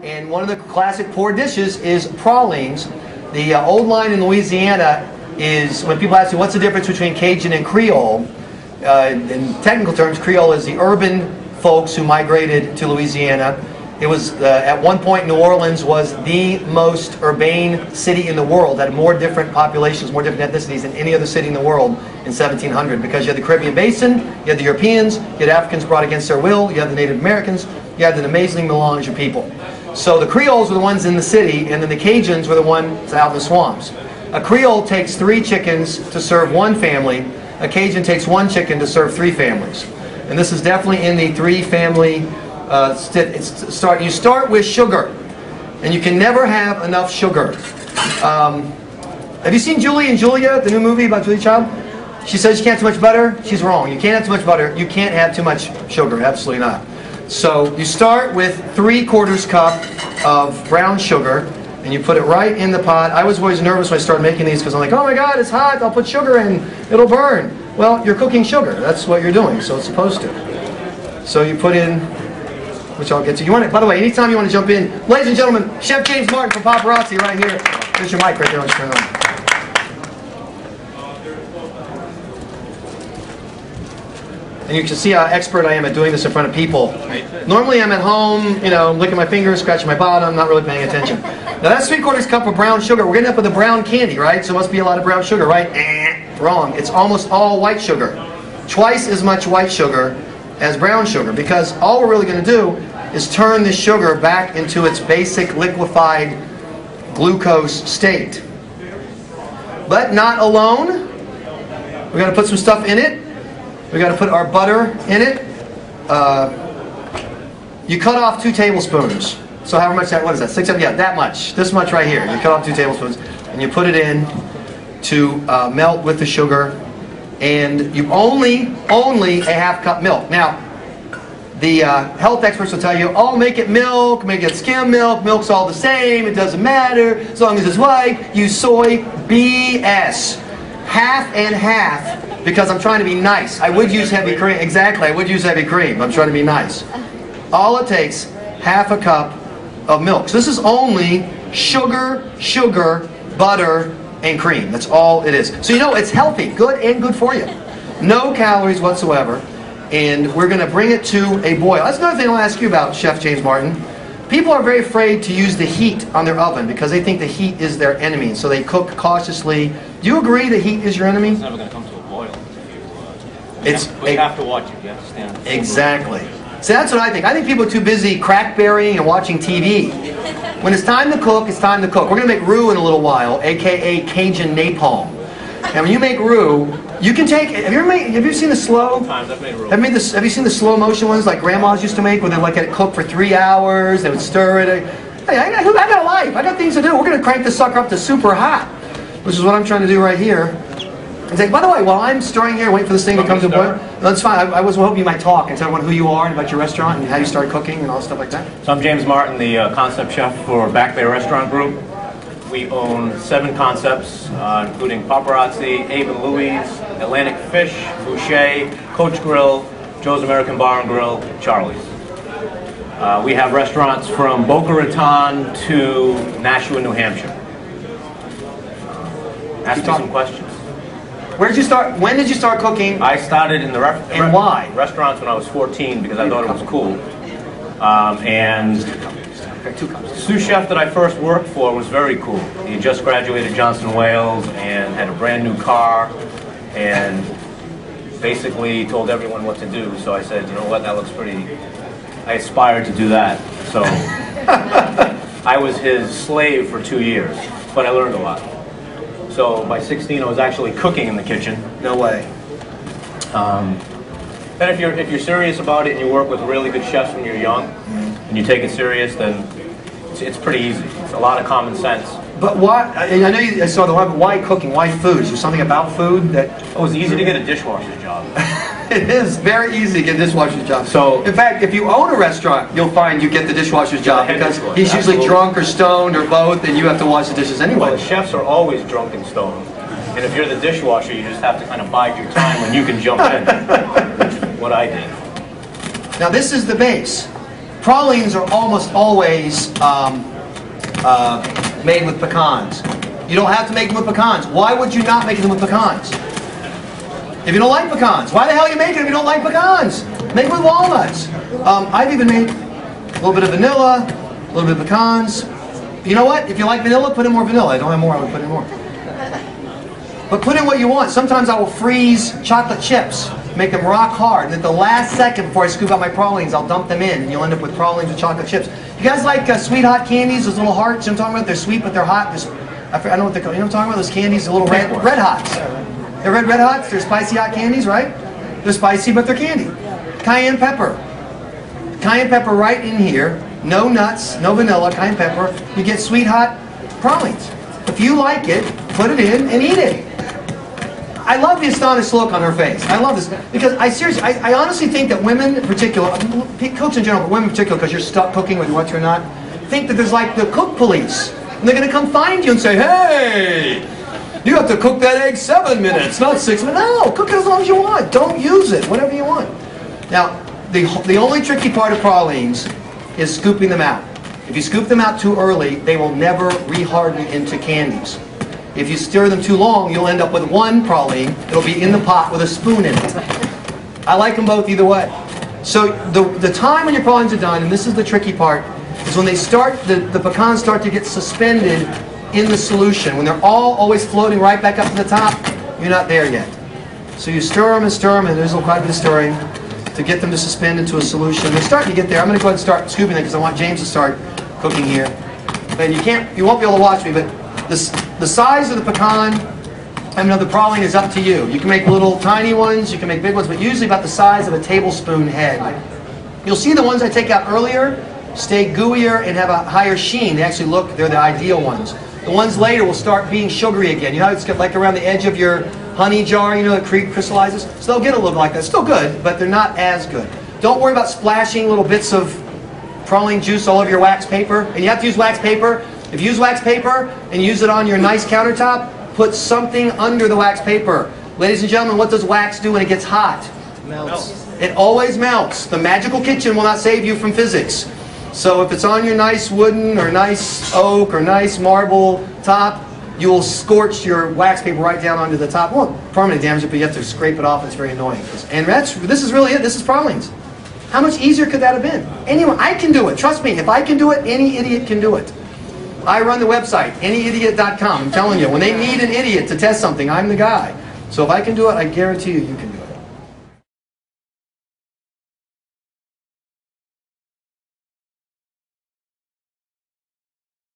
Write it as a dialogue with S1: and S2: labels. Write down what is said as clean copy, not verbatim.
S1: And one of the classic poor dishes is pralines. The old line in Louisiana is, when people ask you what's the difference between Cajun and Creole, in technical terms, Creole is the urban folks who migrated to Louisiana. It was, at one point, New Orleans was the most urbane city in the world, had more different populations, more different ethnicities than any other city in the world in 1700, because you had the Caribbean Basin, you had the Europeans, you had Africans brought against their will, you had the Native Americans, you had an amazing melange of people. So the Creoles were the ones in the city, and then the Cajuns were the ones out in the swamps. A Creole takes 3 chickens to serve 1 family. A Cajun takes 1 chicken to serve 3 families. And this is definitely in the 3-family you start with sugar, and you can never have enough sugar. Have you seen Julie and Julia, the new movie about Julia Child? She says you can't have too much butter. She's wrong. You can't have too much butter. You can't have too much sugar. Absolutely not. So you start with 3/4 cup of brown sugar, and you put it right in the pot. I was always nervous when I started making these because I'm like, oh my God, it's hot. I'll put sugar in. It'll burn. Well, you're cooking sugar. That's what you're doing, so it's supposed to. So you put in, which I'll get to. You want it, by the way, anytime you want to jump in, ladies and gentlemen, Chef James Martin from Paparazzi right here. There's your mic right there on screen. And you can see how expert I am at doing this in front of people. Normally I'm at home, you know, licking my fingers, scratching my bottom, not really paying attention. Now that's 3/4 cup of brown sugar. We're getting up with a brown candy, right? So it must be a lot of brown sugar, right? Wrong. It's almost all white sugar. Twice as much white sugar as brown sugar, because all we're really going to do is turn this sugar back into its basic liquefied glucose state. But not alone. We're going to put some stuff in it. We've got to put our butter in it. You cut off 2 tablespoons. So however much that, what is that? 6, 7, yeah, that much. This much right here. You cut off 2 tablespoons and you put it in to melt with the sugar. And you only a ½ cup milk. Now, the health experts will tell you, oh, make it milk, make it skim milk, milk's all the same, it doesn't matter, as long as it's white, use soy. BS. Half and half, because I'm trying to be nice. I would use heavy cream. Exactly, I would use heavy cream. I'm trying to be nice. All it takes, ½ cup of milk. So this is only sugar, butter, and cream. That's all it is. So you know it's healthy, good, and good for you. No calories whatsoever. And we're going to bring it to a boil. That's another thing I'll ask you about, Chef James Martin. People are very afraid to use the heat on their oven because they think the heat is their enemy. So they cook cautiously. Do you agree the heat is your enemy?
S2: It's never going to come to a boil. You have to watch it. You have to stand.
S1: Exactly. So that's what I think. I think people are too busy crackberrying and watching TV. When it's time to cook, it's time to cook. We're going to make roux in a little while, aka Cajun napalm. And when you make roux, you can take. Have you seen the slow?
S2: Sometimes I've made roux.
S1: Have you seen the slow motion ones like grandmas used to make, where they like let it cook for 3 hours? They would stir it. Hey, I got a life. I got things to do. We're going to crank this sucker up to super hot, which is what I'm trying to do right here. And say, by the way, while I'm stirring here, waiting for this thing to come to a boil. That's fine. I was hoping you might talk and tell everyone who you are and about your restaurant and how you started cooking and all stuff like that.
S2: So I'm James Martin, the concept chef for Back Bay Restaurant Group. We own 7 concepts, including Paparazzi, Abe and Louie's, Atlantic Fish, Boucher, Coach Grill, Joe's American Bar and Grill, Charlie's. We have restaurants from Boca Raton to Nashua, New Hampshire. Ask me some questions.
S1: Where did you start? When did you start cooking?
S2: I started in the restaurants when I was 14 because I thought it was cool. And sous chef that I first worked for was very cool. He had just graduated Johnson Wales and had a brand new car and basically told everyone what to do. So I said, you know what, that looks pretty. I aspired to do that. So I was his slave for 2 years, but I learned a lot. So by 16, I was actually cooking in the kitchen.
S1: No way.
S2: Then if you're serious about it and you work with really good chefs when you're young, and you take it serious, then it's pretty easy. It's a lot of common sense.
S1: But why? I know I saw the one. But why cooking? Why food? Is there something about food that?
S2: Oh, it's easy to get a dishwasher's job.
S1: It is very easy to get a dishwasher's job.
S2: So,
S1: in fact, if you own a restaurant, you'll find you get the dishwasher's job because he's usually drunk or stoned or both, and you have to wash the dishes anyway.
S2: Well, the chefs are always drunk and stoned, and if you're the dishwasher, you just have to kind of bide your time when you can jump in, which is what I did.
S1: Now this is the base. Pralines are almost always made with pecans. You don't have to make them with pecans. Why would you not make them with pecans? If you don't like pecans, why the hell are you making them if you don't like pecans? Make them with walnuts. I've even made a little bit of vanilla, a little bit of pecans. You know what? If you like vanilla, put in more vanilla. I don't have more, I would put in more. But put in what you want. Sometimes I will freeze chocolate chips, make them rock hard, and at the last second before I scoop out my pralines, I'll dump them in, and you'll end up with pralines with chocolate chips. You guys like sweet hot candies, those little hearts? You know what I'm talking about? They're sweet, but they're hot. I don't know what they're called. You know what I'm talking about? Those candies, the little red hots. They're red hots. They're spicy hot candies, right? They're spicy, but they're candy. Cayenne pepper. Cayenne pepper right in here. No nuts, no vanilla, cayenne pepper. You get sweet hot pralines. If you like it, put it in and eat it. I love the astonished look on her face. I love this because I honestly think that women in particular, cooks in general, but women in particular, because you're stuck cooking whether you want to or not, think that there's like the cook police, and they're going to come find you and say, "Hey, you have to cook that egg 7 minutes, not 6 minutes." No, cook it as long as you want. Don't use it, whatever you want. Now, the only tricky part of pralines is scooping them out. If you scoop them out too early, they will never reharden into candies. If you stir them too long, you'll end up with one praline. It'll be in the pot with a spoon in it. I like them both either way. So the time when your pralines are done, and this is the tricky part, is when they start, the pecans start to get suspended in the solution. When they're all always floating right back up to the top, you're not there yet. So you stir them, and there's quite a bit of stirring to get them to suspend into a solution. They're starting to get there. I'm going to go ahead and start scooping them because I want James to start cooking here. And you won't be able to watch me, but the size of the pecan, the praline is up to you. You can make little tiny ones, you can make big ones, but usually about the size of a tablespoon head. You'll see the ones I take out earlier stay gooier and have a higher sheen. They actually they're the ideal ones. The ones later will start being sugary again. You know how it's like around the edge of your honey jar, you know, it crystallizes? So they'll get a little like that. Still good, but they're not as good. Don't worry about splashing little bits of praline juice all over your wax paper. And you have to use wax paper. If you use wax paper and use it on your nice countertop, put something under the wax paper. Ladies and gentlemen, what does wax do when it gets hot?
S3: Melts.
S1: It always melts. The magical kitchen will not save you from physics. So if it's on your nice wooden or nice oak or nice marble top, you will scorch your wax paper right down onto the top. It won't permanently damage it, but you have to scrape it off. It's very annoying. And this is really it. This is pralines. How much easier could that have been? Anyone, I can do it. Trust me, if I can do it, any idiot can do it. I run the website, anyidiot.com. I'm telling you, when they need an idiot to test something, I'm the guy. So if I can do it, I guarantee you, you can do it.